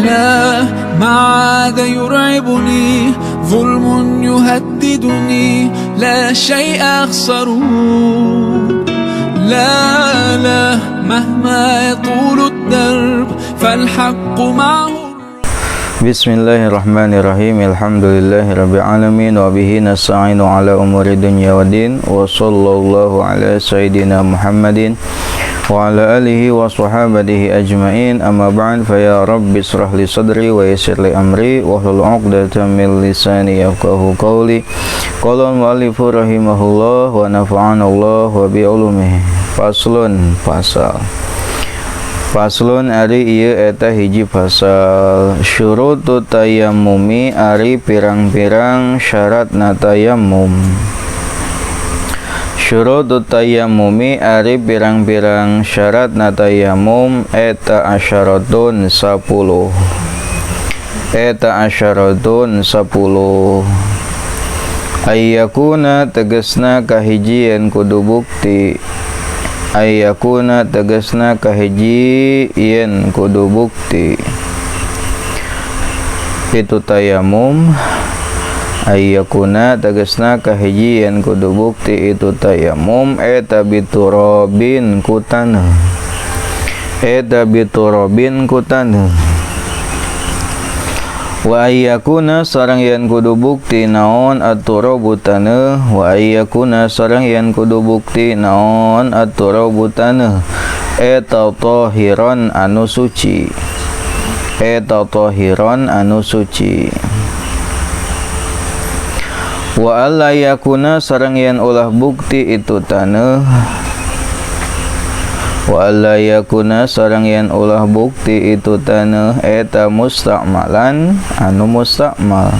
لا ما عاد يرعبني ظلم يهددني لا شيء أخسره لا مهما يطول الدرب فالحق معه. Bismillahirrahmanirrahim. Alhamdulillahirabbil alamin wa bihi nasta'inu ala umuri dunya waddin wa sallallahu ala sayidina Muhammadin wa ala alihi wa sahabatihi ajmain. Amma ba'd, fa ya rabbi israh li sadri wa yassir li amri wa hlul 'uqdatam min lisani yafqahu qawli. Qala al-mu'allifu rahimahullah wa nafa'ana Allah wa bi ulumihi. Faslun ari ieu eta hiji pasal. Syurutu tayammumi ari pirang-pirang syaratna tayammum. Syurutu tayammumi ari pirang-pirang syaratna tayammum eta asyaratun 10. Eta asyaratun 10. Ayyakuna tegasna kahijieun kudu bukti. Ayyakuna tegasna kahiji yen kudu bukti itu tayamum. Ayyakuna tegasna kahiji yen kudu bukti itu tayamum eta biturabin kutaneuh. Eta biturabin kutaneuh. Wa ayyakuna sareng yen kudu bukti naon aturabu taneuh. Wa ayyakuna sareng yen kudu bukti naon aturabu taneuh eta tahiran anu suci. Eta tahiran anu suci. Wa alla yakuna sareng yen ulah bukti itu taneuh. Wa alla yakuna sareng yen ulah bukti itu taneuh eta musta'malan anu musta'mal.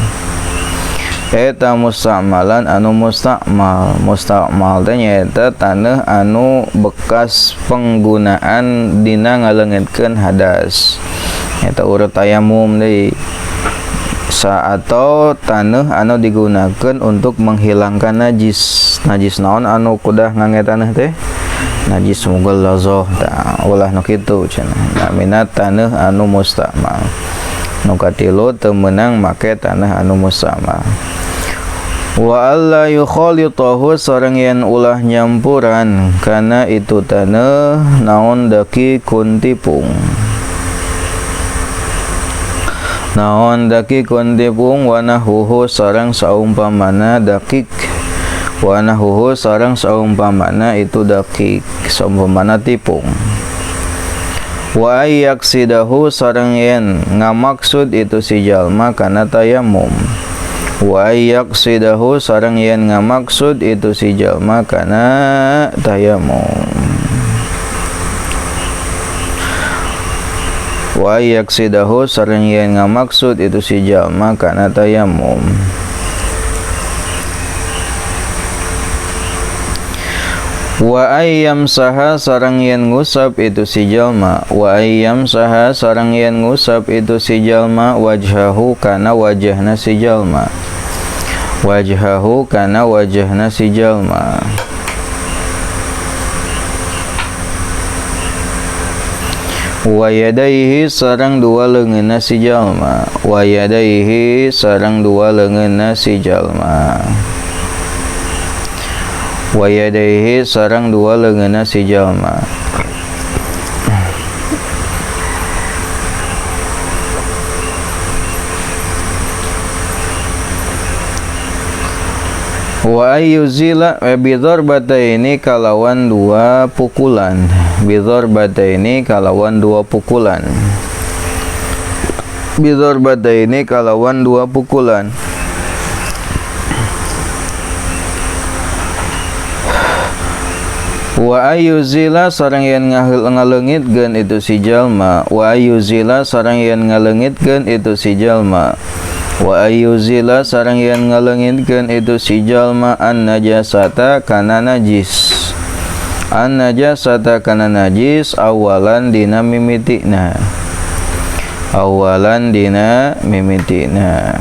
Eta musta'malan anu musta'mal. Musta'mal teh nyaeta taneuh anu bekas penggunaan dina ngaleungitkeun hadas. Eta urut tayamum deui. Atau taneuh anu digunakeun untuk menghilangkan najis. Najis naon anu kudah ngangge taneuh teh? Najis mughallazoh. Ulah nu kitu cenah. Namina taneuh anu musta'mal. Nu katilu teu meunang make taneuh anu musta'mal. Wa alla yukhalitahu sareng yen ulah nyampuran kana itu taneuh naon daki kuntipung. Naon daki kuntipung wa nahuhu sareng saumpamana dakik. Wa nahuhu sareng saumpamana itu dakik, saumpamana tipung. Wa ayyaksidahu sareng yen ngamaksud itu si jalma kana tayammum. Wa ayyaksidahu sareng yen ngamaksud itu si jalma kana tayammum. Wa ayyaksidahu sareng yen ngamaksud itu si jalma kana tayammum. Wa ayyam saha sareng yen ngusap itu si jalma. Wa ayyam saha sareng yen ngusap itu si jalma wajhahu kana wajahna si jalma. Wajhahu kana wajahna si jalma. Wa yadaihi sareng dua leungeunna si jalma. Wa yadaihi sareng dua leungeunna si jalma. Wa yadaihi sareng dua leungeunna si jalma. Wa ayyuzila bidzarbataini kalawan dua pukulan. Bidzarbataini kalawan dua pukulan. Bidzarbataini kalawan dua pukulan. Wa ayyuzila sareng yen ngaleungitkeun itu si jalma. Wa ayyuzila sareng yen ngaleungitkeun itu si jalma. Wa ayyuzila sareng yen ngaleungitkeun itu si jalma an najasata kana najis. An najasata kana najis awalan dina mimitina. Awalan dina mimitina.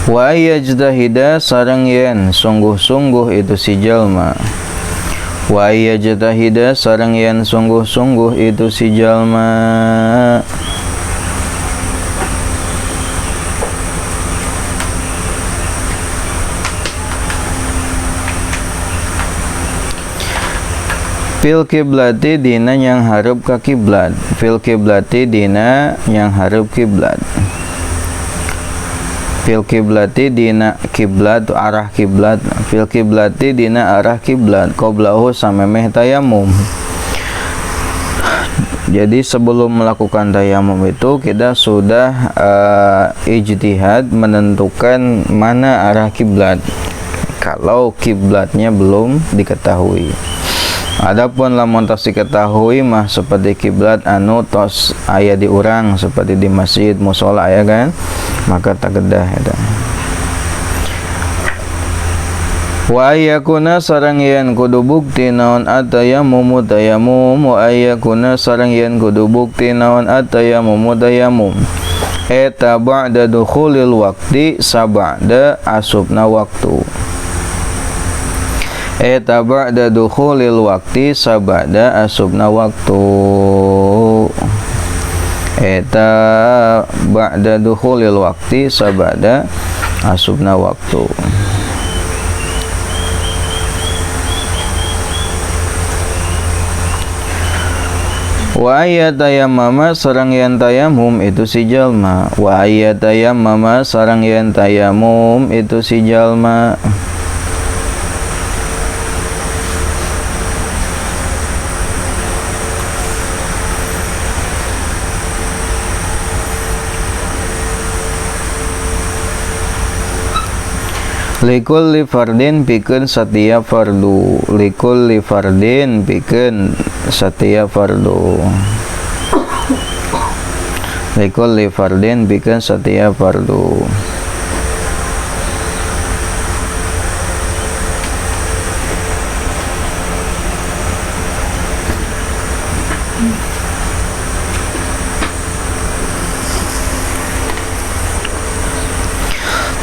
Wa yajdahida sareng yen sungguh-sungguh itu si jalma. Wa yajtahida sareng yen sungguh-sungguh itu si jalma. Fil kiblati dina yang hareup ka kiblat. Fil kiblati dina yang hareup kiblat. Fil kiblati dina kiblat arah kiblat. Fil kiblati dina arah kiblat qablahu samemeh tayamum. Jadi sebelum melakukan tayamum itu kita sudah ijtihad menentukan mana arah kiblat kalau kiblatnya belum diketahui. Adapun lamun tos diketahui mah seperti kiblat anu tos aya di urang seperti di masjid mushola aya kan, maka tak kedah eta. Wa ayyakuna sareng yen kudu bukti naon atayammum tayammum. Wa ayyakuna sareng yen kudu bukti naon atayammum tayammum. Eta ba'da dukhulil waqti sab'da asubna waktu. Eta ba'da dukhulil waqti sab'da asubna waktu. Eta ba'da dukhulil waqti sab'da asubna waktu. Wa ayyatayammama sareng yen tayamum itu si jalma. Wa ayyatayammama sareng yen tayamum itu si jalma. Likulli fardin pikeun setiap fardu. Likulli fardin pikeun setiap fardu. Likulli fardin pikeun setiap fardu.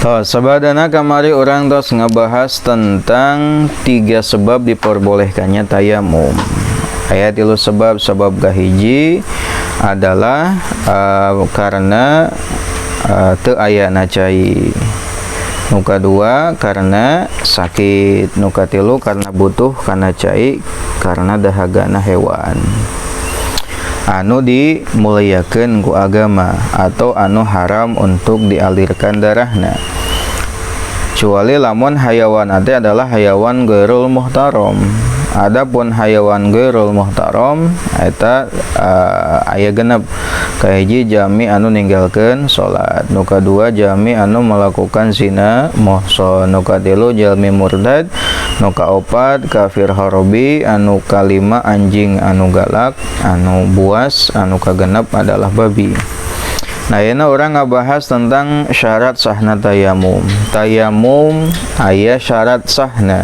Sabadana kamari orang tos ngebahas tentang 3 sebab diperbolehkannya tayamum. Aya 3 sebab. Sebab kahiji adalah karena teu ayana cai. Nu kadua karena sakit. Nu katilu karena butuh kana cai karena dahagana hewan. Anu dimuliakeun ku agama atau anu haram untuk dialirkan darahna. Kecuali lamun hayawan ade adalah hayawan ghairul muhtaram. Adapun hayawan ghairul muhtaram eta aya genep. Kahiji jami anu ninggalkeun salat, nu kadua jami anu melakukan zina muhsan, nu katilu jalmi murtad, nu kaopat kafir harbi, anu kalima anjing anu galak, anu buas, anu kagenep adalah babi. Nah, ini orang ngabahas tentang syarat sahna tayamum. Tayamum aya syarat sahna.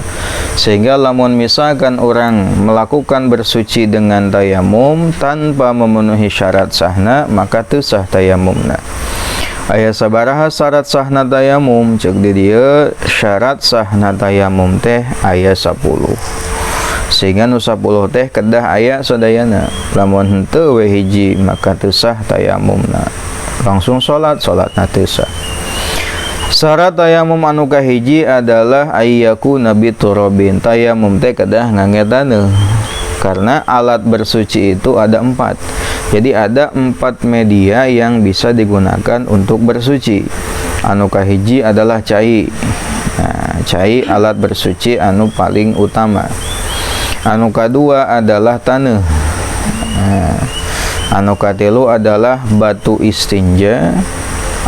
Sehingga lamun misalkan orang melakukan bersuci dengan tayamum tanpa memenuhi syarat sahna, maka teu sah tayamumna. Aya sabaraha syarat sahna tayamum? Ceuk di dieu syarat sahna tayamum teh aya 10. Sehingga nu 10 teh kedah aya sadayana. Lamun henteu we hiji maka teu sah tayamumna. Langsung salat teu sah. Syarat tayamum anu kahiji adalah ayyaku nabi turabin. Tayamum teh kedah ngangge taneuh. Karena alat bersuci itu ada 4. Jadi ada 4 media yang bisa digunakan untuk bersuci. Anu kahiji adalah cai. Nah, cai alat bersuci anu paling utama. Anu kadua adalah taneuh. Nah, anu katilu adalah batu istinja.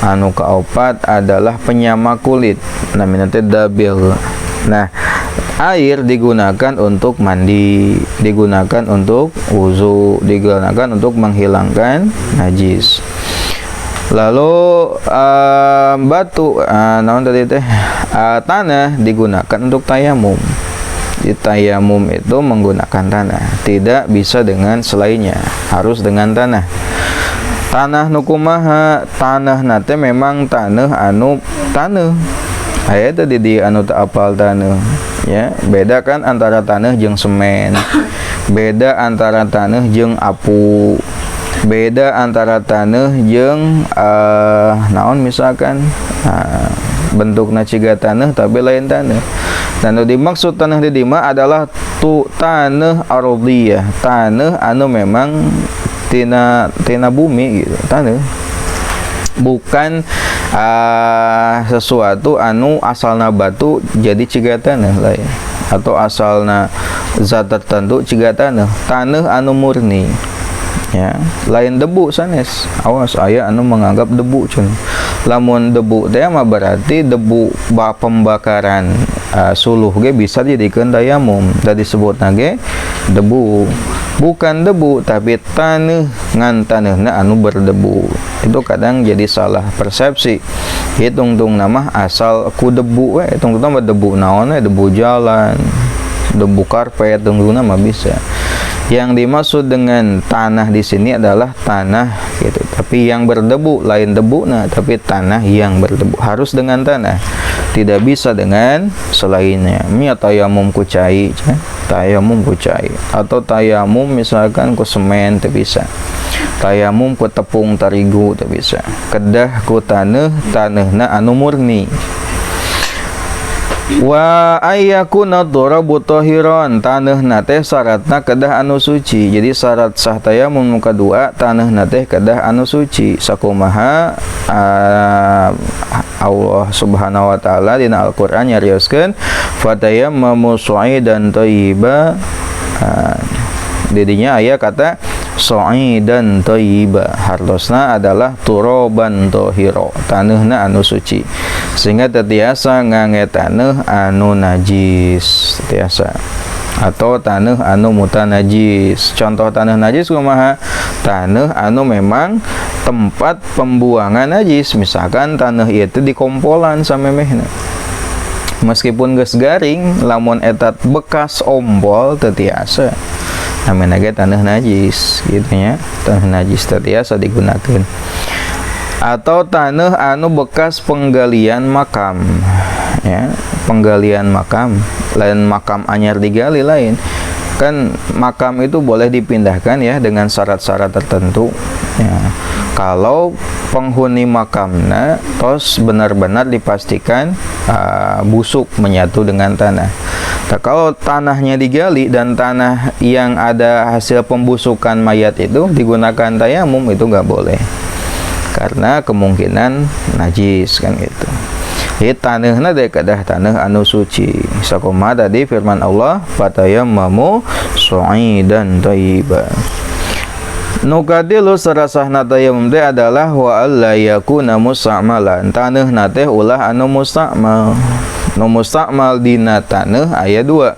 Anu kaopat adalah penyama kulit, namanya teh dabil. Nah, air digunakan untuk mandi, digunakan untuk wuzu, digunakan untuk menghilangkan najis. Lalu batu, naon tadi teh, tanah digunakan untuk tayamum. Di tayamum itu menggunakan tanah, tidak bisa dengan selainnya, harus dengan tanah. Tanah nu kumaha? Tanah nate memang tanah anu tanah. Aya tadi di anu teu apal tanah. ya. Beda kan antara taneuh jeung semen, beda antara taneuh jeung apu, beda antara taneuh jeung naon misalkan bentukna ciga taneuh tapi lain taneuh. Dan dimaksud taneuh di dieu adalah taneuh ardhiyah, taneuh anu memang tina bumi gitu, taneuh. Bukan sesuatu anu asalna batu jadi ciga taneuh lain, atau asalna zat tertentu ciga taneuh. Taneuh anu murni, ya, lain debu sanes. Awas aya anu menganggap debu cenah. Lamun debu teh mah berarti debu pembakaran suluh ge bisa dijadikeun tayamum. Da disebutna ge debu. Bukan debu tapi taneuh ngan taneuhna anu berdebu. Itu kadang jadi salah persepsi. Hitung-tung nama asal ku debu we, hitung-tung nama debu naon we, debu jalan, debu karpet, hitung-tung nama bisa. Yang dimaksud dengan tanah di sini adalah tanah gitu. Tapi yang berdebu lain debu, nah tapi tanah yang berdebu harus dengan tanah. Tidak bisa dengan selainnya. Mia tayamum ku cai, tayamum ku cai, atau tayamum misalkan ku semen teu bisa. Tayamum ku tepung terigu teu bisa. Kedah ku taneuhna anu murni. Wa ayyakuna dharabu tahiran, taneuhna teh syaratna kedah anu suci. Jadi syarat sah tayamum nu kadua taneuhna teh kedah anu suci. Sakumaha Allah Subhanahu wa taala dina Al-Qur'an nyarioskeun fatayammamu su'idan thayyiba. Didinya aya kata su'idan thayyiba, hartosna adalah turoban thahira, taneuhna anu suci. Sehingga tetiasa ngangge taneuh anu najis tetiasa, atau taneuh anu mutanajis. Contoh taneuh najis kumaha? Taneuh anu memang tempat pembuangan najis. Misalkan taneuh ieu teh di kompolan samemehna, meskipun geus garing, lamun eta bekas ompol tetiasa namanya ge taneuh najis gitu nya. Taneuh najis tetiasa digunakeun. Atau taneuh anu bekas penggalian makam, ya, penggalian makam, lain makam anyar digali lain. Kan makam itu boleh dipindahkan ya dengan syarat-syarat tertentu, ya. Kalau penghuni makamnya tos benar-benar dipastikan busuk menyatu dengan tanah. Nah, kalau tanahnya digali dan tanah yang ada hasil pembusukan mayat itu digunakan tayamum, itu nggak boleh karena kemungkinan najis kan gitu. Jadi taneuhna teh kedah taneuh anu suci. Sakumaha tadi firman Allah fatayammamu su'idan thayyiba. Nu kadilu sarasahna tayamum teh adalah wa alla yakuna musta'malan. Taneuhna teh ulah anu musta'mal. Nu musta'mal dina taneuh aya dua.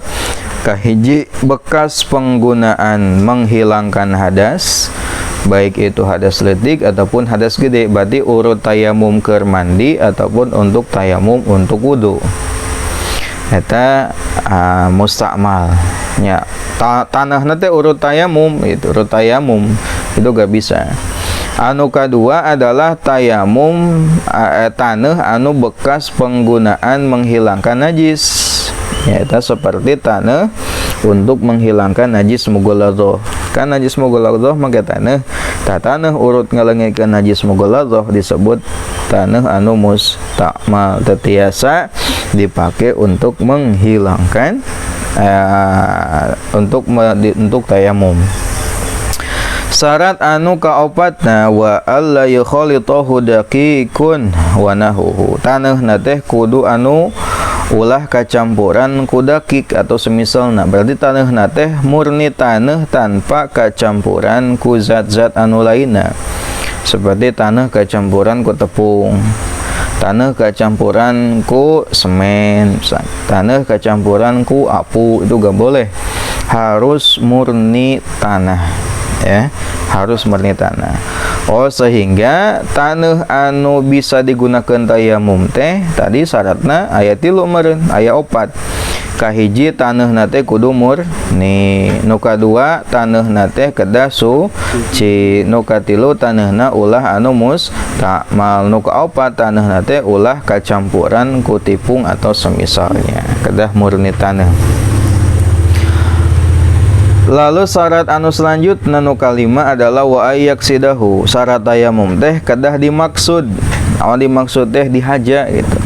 Kahiji bekas penggunaan menghilangkan hadas, baik itu hadas leutik ataupun hadas gede. Berarti urut tayamum keur mandi ataupun untuk tayamum untuk wudu. Eta musta'mal nya. Tanahna teh urut tayamum, itu urut tayamum itu gak bisa. Anu kadua adalah tayamum taneuh anu bekas penggunaan menghilangkan najis. Ya, eta seperti taneuh untuk menghilangkan najis mughalladhah. Kan najis mughalladhah mah taneuh. Taneuh urut ngaleungikeun najis mughalladhah disebut taneuh anu musta'mal, tetiasa dipakai untuk menghilangkan untuk tayamum. Syarat anu kaopatna wa alla yukhalitahu daqiqun wa nahuhu. Taneuhna teh kudu anu ulah kacampuran ku daqiq atau semisalna. Berarti taneuhna teh murni taneuh tanpa kacampuran ku zat-zat anu lainna. Seperti taneuh kacampuran ku tepung, taneuh kacampuran ku semen, taneuh kacampuran ku apu, itu gak boleh. Harus murni tanah, ya, harus murni tanah. Oh, sehingga taneuh anu bisa digunakan tayamum teh tadi syaratna aya 3 meureun, aya 4. Kahiji taneuhna teh kudu murni, nu kadua taneuhna teh kedah suci, nu katilu taneuhna ulah anu musta'mal, nu kaopat taneuhna teh ulah kacampuran ku tepung atau semisalnya. kedah murni tanah. Lalu syarat anu selanjutna nu kalima adalah wa ayyaksidahu. Syarat tayamum teh kedah dimaksud. Awan dimaksud teh dihaja gitu.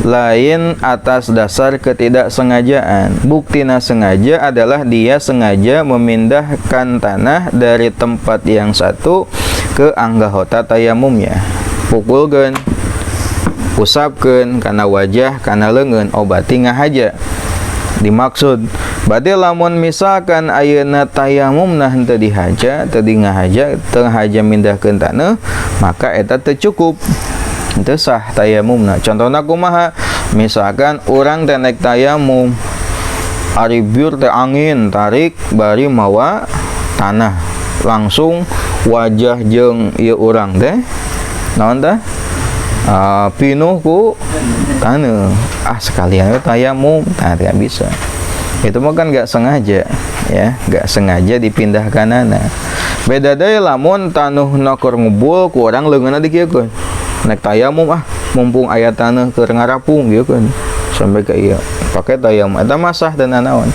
Lain atas dasar ketidaksengajaan. Buktina sengaja adalah dia sengaja memindahkan tanah dari tempat yang satu ke anggahota tayamumnya. Pukulkeun, usapkeun kana wajah, kana leungeun, obati ngahaja. Dimaksud berarti lamun misalkan ayeuna tayamumna henteu dihaja, teu ngahaja, teu haja mindahkeun taneuh, maka eta teu cukup. Henteu sah tayamumna. Contohna kumaha? Misalkan urang teh naik tayamum, ari biur teh angin tarik bari mawa tanah, langsung wajah jeung ieu urang teh naon tah? Pinuh ku taneuh. Sekalian tayamum, tidak bisa. Itu mah kan gak sengaja, ya, gak sengaja dipindahkanana. Beda deui lamun tanuhna keur ngubul ku urang leungeunna dikieukeun. Naik tayamum mumpung aya taneuh keur ngarapung gitu kan. Sampai ka ieu pake tayamum eta masah dan naon.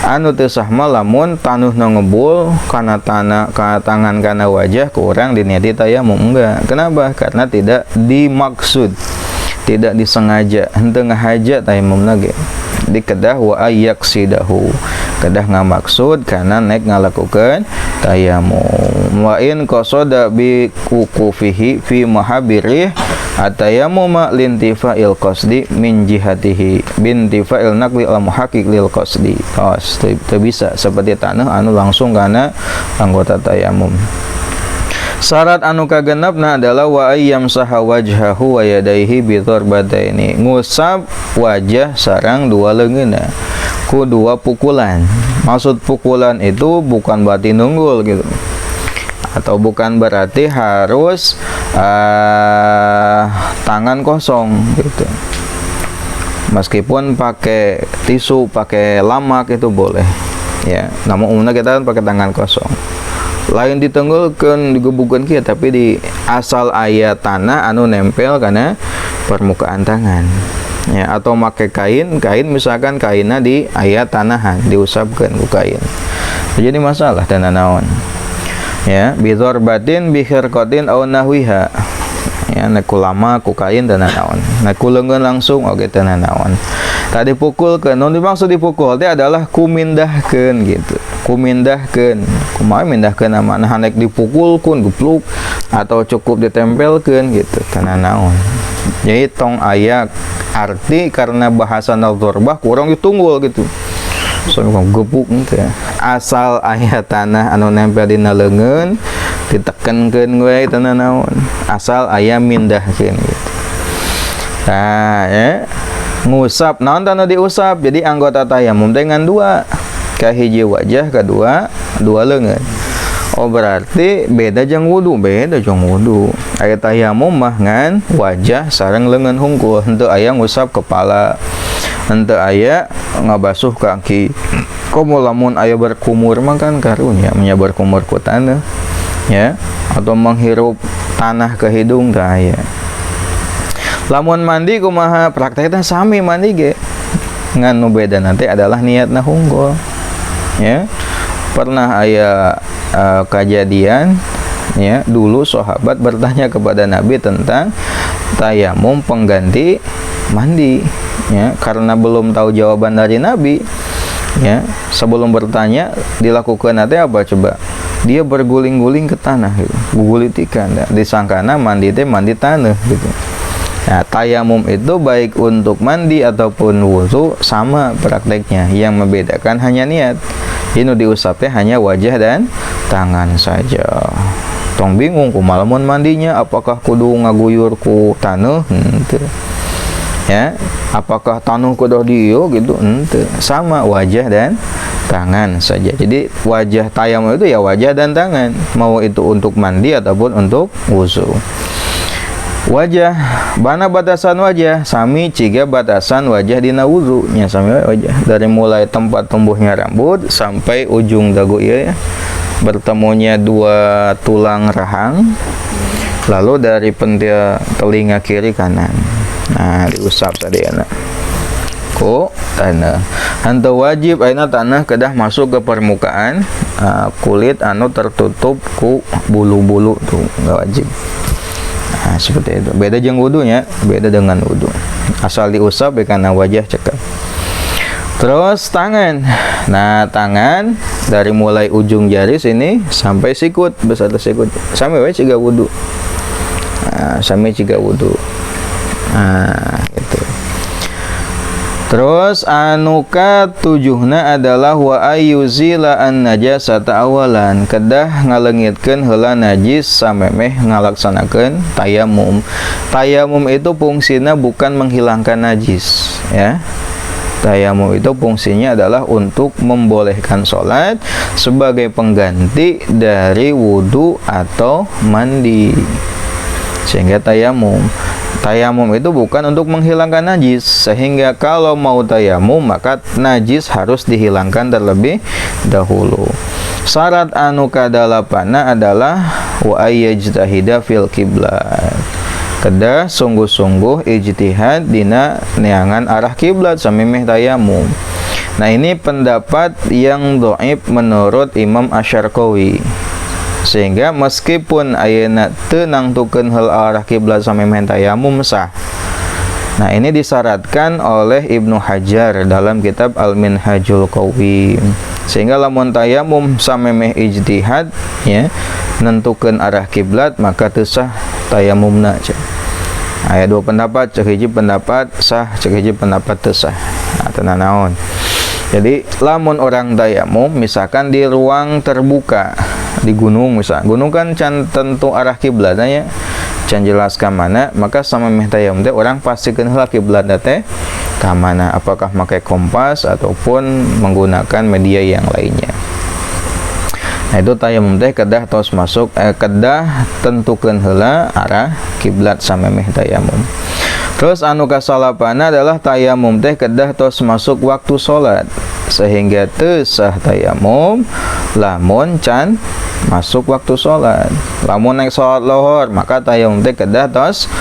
Anu teu sah mah lamun tanuhna ngebul kana tangan kana wajah ku urang diniati tayamum enggak. Kenapa? Karena tidak dimaksud, tidak disengaja, henteu ngahaja tayamumna ge. Di kedah wa ayyaksidahu, kedah ngamaksud karena nek ngalakukeun tayamum. Wa in qasada bi kukufihi fi mahabirih atayamuma lintifa'il qasdi min jihatihi bintifa'il naqli al muhaqqiq lil qasdi. Teu bisa seperti taneuh anu langsung kana anggota tayamum. Syarat anu kagenepna adalah wa ayyam saha wajhahu wa yadayhi bi dharbataini. Ngusap wajah sareng dua leungeunna ku dua pukulan. Maksud pukulan itu bukan berarti nunggul gitu. Atau bukan berarti harus tangan kosong gitu. Meskipun pakai tisu, pakai lamak itu boleh. Ya, namun umumnya kita pakai tangan kosong. Lain ditenggulkeun digebukeun kieu tapi di asal aya tanah anu nempel kana permukaan tangan. Ya, atau make kain misalkan kainna di aya tanahan diusapkeun ku kain. Jadi masalah dan naon. Ya, bidzarbatin bi khirqatin aw nahwiha. Ya, nek ulama ku kain dan naon. Nek leungeun langsung oge teu naon. Tadi pukulkeun, non dimaksud dipukul teh adalah kumindahkeun gitu. Kumindahkeun. Kumaha mindahkeun mana hanek dipukulkeun gepluk atau cukup ditempelkeun gitu kana naon. Jadi tong aya arti karena bahasa dzarbah kurang ditunggul gitu. Soalnya gepuk gitu ya. Asal aya tanah anu nempel dina leungeun ditekenkeun we teu naon. Asal aya mindahkeun gitu. Nah, ya. Ngusap, naon tanu diusap? Jadi anggota tayamum dengan dua, kahiji wajah, kedua dua leungeun. Oh berarti beda jeung wudu, Aya tayamum mah ngan wajah sareng leungeun hungkul, henteu aya ngusap kepala, henteu aya ngabasuh kaki. Komo lamun aya berkumur mah kan karunya nya berkumur ku taneuh, ya, atau menghirup tanah ke hidung teu aya. Lamun mandi kumaha praktekna sami mandi ge. Ngan nu beda nanti adalah niatna hungkul. Ya. Pernah aya kejadian ya, dulu sahabat bertanya kepada Nabi tentang tayamum pengganti mandi ya, karena belum tahu jawaban dari Nabi. Ya, sebelum bertanya dilakukan nanti apa coba? Dia berguling-guling ke tanah gitu. Gugulitikan ya. Disangkana mandi teh mandi tanah gitu. Nah, tayamum itu baik untuk mandi ataupun wudu sama prakteknya. Yang membedakan hanya niat. Ini diusapnya hanya wajah dan tangan saja. Tong bingung kumaha lamun mandinya, apakah kudu ngaguyur ku taneuh? Henteu. Ya, apakah taneuh kudu dieu gitu? Henteu. Sama wajah dan tangan saja. Jadi wajah tayamum itu ya wajah dan tangan, mau itu untuk mandi ataupun untuk wudu. Wajah, bana batasan wajah sami ciga batasan wajah dina wudu nya sami wajah dari mulai tempat tumbuhnya rambut sampai ujung dagu ieu ya, bertemunya dua tulang rahang, lalu dari pentil telinga kiri kanan. Nah, diusap tadi anak. ku tanah. Henteu wajib ayeuna tanah kedah masuk ke permukaan kulit anu tertutup ku bulu-bulu tuh enggak wajib. Nah, seperti itu. Beda jeung wudunya, beda dengan wudu. Asal diusap kana wajah cekap. Terus tangan. Nah, tangan dari mulai ujung jari sini sampai sikut, besar sikut. Sami we ciga wudu. Nah, sami ciga wudu. Nah, gitu. Terus anu katujuhna adalah wa ayyuzila an najasata awalan, kedah ngaleungitkeun heula najis samemeh ngalaksanakeun tayamum. Tayamum itu fungsina bukan menghilangkan najis, ya. Tayamum itu fungsinya adalah untuk membolehkan sholat sebagai pengganti dari wudu atau mandi. Sehingga tayamum itu bukan untuk menghilangkan najis. Sehingga kalau mau tayamum maka najis harus dihilangkan terlebih dahulu. Syarat anu kadalapana adalah wa ayyajtahida fil qiblat, kedah sungguh-sungguh ijtihad dina neangan arah kiblat samemeh tayamum. Nah, ini pendapat yang dhaif menurut Imam Asy-Syarqawi. Sehingga meskipun ayeuna teu nangtukeun heul arah kiblat samemeh tayamum sah. Nah, ini disyaratkan oleh Ibnu Hajar dalam kitab Al-Minhajul Qawim. Sehingga lamun tayamum samemeh ijtihad ya, nentukeun arah kiblat maka teu sah tayamumna. Aya dua pendapat, cek hiji pendapat sah, cek hiji pendapat teu sah. Nah, teu naon. Jadi lamun orang tayamum misalkan di ruang terbuka, di gunung misal. Gunung kan can tentu arah kiblatnya, can jelas ka mana, maka samemeh tayamum teh orang pastikeun heula kiblat teh ka mana, apakah pakai kompas ataupun menggunakan media yang lainnya. Nah, itu tayamum teh kedah tos masuk kedah tentukeun heula arah kiblat samemeh tayamum. Terus anu kasalapana adalah tayamum teh kedah tos masuk waktu salat. Sehingga teu sah tayamum lamun can masuk waktu salat. Lamun naik salat lohor maka tayamum teh kedah tos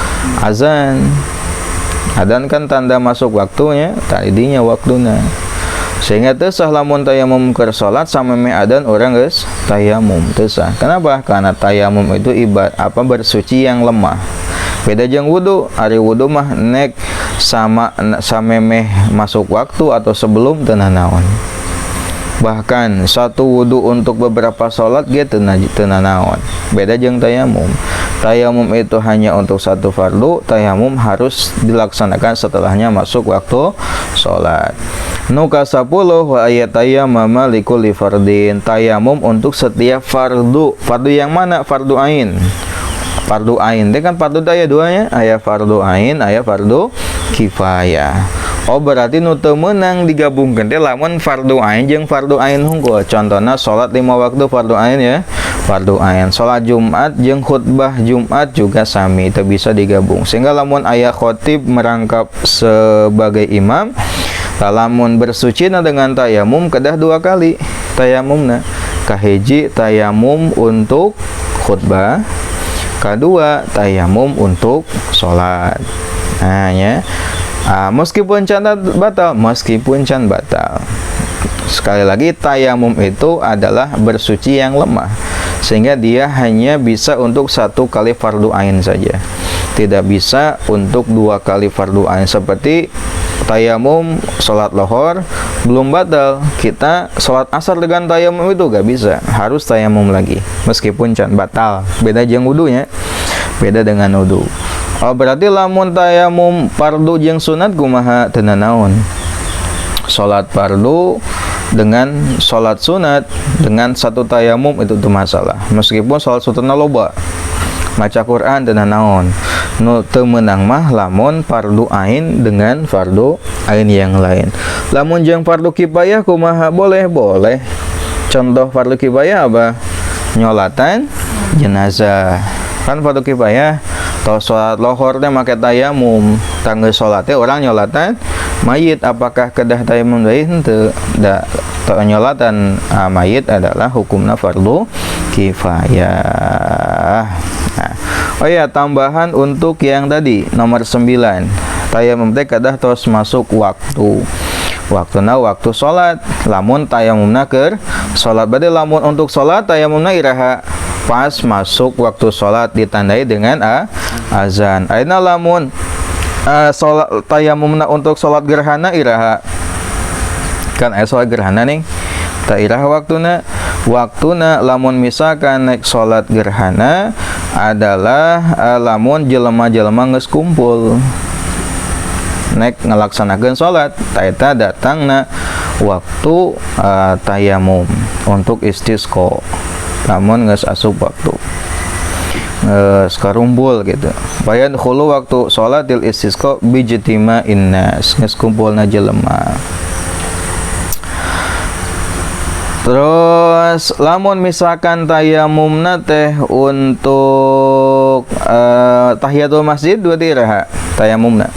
azan. Adzan kan tanda masuk waktunya, tadinya waktuna. Sehingga teu sah lamun tayamum keur salat samemeh adzan urang geus tayamum teu sah. Kenapa? Karena tayamum itu bersuci yang lemah. Beda jeung wudu. Ari wudu mah nek samemeh masuk waktu atau sebelum teu naon. Bahkan satu wudu untuk beberapa salat ge teu naon. Beda jeung tayamum. Tayamum itu hanya untuk satu fardu, tayamum harus dilaksanakan setelahnya masuk waktu salat. Nu ka-10 wa ayatayammama likulli fardin, tayamum untuk setiap fardu. Fardu yang mana? Fardu ain. Fardu ain itu kan fardu aya duanya, aya fardu ain, aya fardu kifayah. Oh, berarti nu teu meunang digabungkeun teh lamun fardu ain jeung fardu ain hungkul. Contohna salat 5 waktu fardu ain ya, fardu ain. Salat Jumat jeung khutbah Jumat juga sami, teu bisa digabung. Sehingga lamun aya khatib merangkap sebagai imam, lamun bersucina dengan tayamum kedah 2 kali tayamumna. Kahiji tayamum untuk khutbah, kedua tayamum untuk sholat. Nah ya, meskipun can batal, sekali lagi tayamum itu adalah bersuci yang lemah, sehingga dia hanya bisa untuk 1 kali fardu ain saja, tidak bisa untuk 2 kali fardu ain. Seperti tayamum sholat lohor belum batal, kita sholat asar dengan tayamum itu gak bisa, harus tayamum lagi meskipun can batal. Beda jeung wudunya, beda dengan wudu. Oh, berarti lamun tayamum fardu jeung sunat kumaha teu naon. Sholat fardu dengan sholat sunat dengan 1 tayamum itu tuh masalah, meskipun sholat sunatna loba, maca Quran teu naon. Nu teu meunang mah lamun fardu ain dengan fardu ain yang lain. Lamun jeung fardu kifayah kumaha? Boleh. Contoh fardu kifayah apa? Nyolatan jenazah. Kan fardu kifayah. Tau salat lohor teh make tayamum, tanggeus salat teh urang nyolatan mayit, apakah kedah tayamum deui? Henteu. Da nyolatan mayit adalah hukumna fardu kifayah. Nah, oh ya, tambahan untuk yang tadi nomor 9. tayamum teh kadah tos masuk waktuna waktu salat. Lamun tayamumna keur salat, berarti lamun untuk salat tayamumna iraha pas masuk waktu salat ditandai dengan azan. Ayeuna lamun salat tayamumna untuk salat gerhana iraha, kan aya salat gerhana nih ta iraha waktuna lamun misalkan naik salat gerhana adalah lamun jelema-jelema geus kumpul nek ngalaksanakeun salat, eta datangna waktu tayamum untuk istisqa. Lamun geus asup waktu skarumpul gitu. Bayan khulu waktu salatil istisqa bijtima innas, geus kumpulna jelema. Terus lamun misalkan tayamumna teh untuk tahiyatul masjid berarti iraha tayamumna.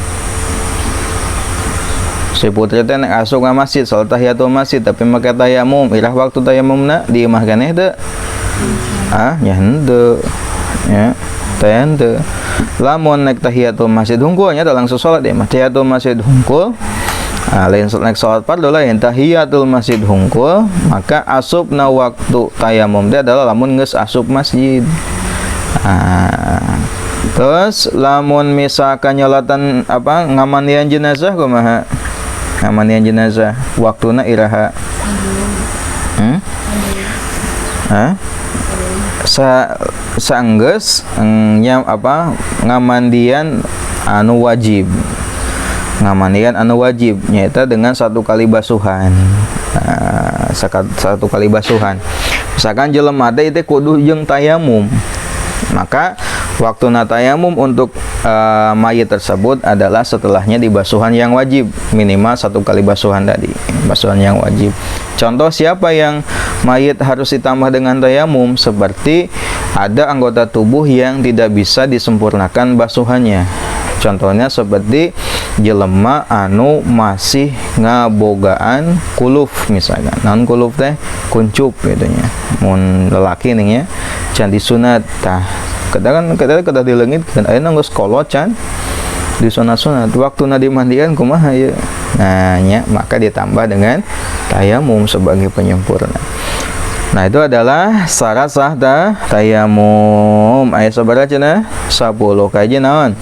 Si putri teh nek asup ka masjid salat tahiyatul masjid tapi make tayamum, irah waktu tayamumna di imah keneh teu? Nya henteu. Ya, teh henteu. Lamun nek tahiyatul masjid hungkul nya langsung salat di imah. Tahiyatul masjid hungkul. Lain nek salat fardu lain tahiyatul masjid hungkul, maka asupna waktu tayamum teh adalah lamun geus asup masjid. Terus lamun misalkan nyolatan ngamandian jenazah kumaha? Ngamandian jenazah waktuna iraha saenggeus ngamandian anu wajib. Ngamandian anu wajib nyaeta dengan satu kali basuhan. Satu kali basuhan. Misalkan jelema teh itu kudu jeung tayamum, maka waktu tayamum untuk mayit tersebut adalah setelahnya di basuhan yang wajib, minimal satu kali basuhan tadi, basuhan yang wajib. Contoh siapa yang mayit harus ditambah dengan tayamum, seperti ada anggota tubuh yang tidak bisa disempurnakan basuhannya. Contohnya seperti jelema anu masih ngabogaan kuluf misalkan. Naon kuluf teh? Kuncup gitu nya. Mun lelaki nih nya can disunat tah. Kadang dileungit kan ayeuna geus kolot can disunat-sunat. Waktuna dimandian kumaha ieu? Nah, nya maka ditambah dengan tayamum sebagai penyempurna. Nah, itu adalah syarat sah tayamum. Aya sabaraha cenah? 10. Kaji naon?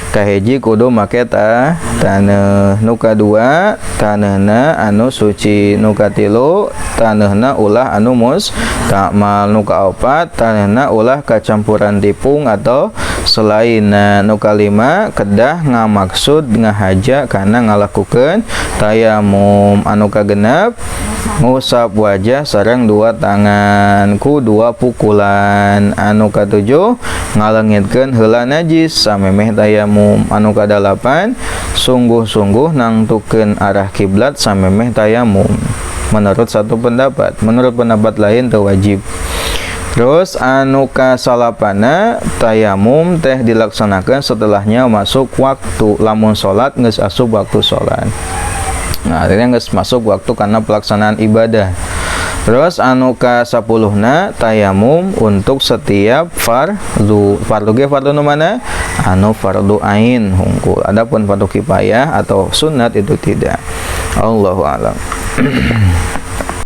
Kahiji kudu make taneuh, nu kadua taneuhna anu suci, nu katilu taneuhna ulah anu mustakmal, nu kaopat taneuhna ulah kacampuran tepung atau selainna, nu kalima kedah ngamaksud ngahaja kana ngalakukeun tayamum, anu kagenep ngusap wajah sareng dua tangan ku dua pukulan, anu katujuh ngaleungitkeun heula najis samemeh tayamum, anu kadalapan sungguh-sungguh nangtukeun arah kiblat samemeh tayamum. Menurut satu pendapat, menurut pendapat lain teu wajib. Terus anu kasalapana tayamum teh dilaksanakan setelahnya masuk waktu, lamun salat geus asup waktu salat. Nah, akhirnya geus masuk waktu karena pelaksanaan ibadah. Terus anu ka-10na tayamum untuk setiap fardu. Fardu ge fardu nu mana? Anu fardu ain hungkul. Adapun fardu kifayah atau sunat itu tidak. Allahu a'lam.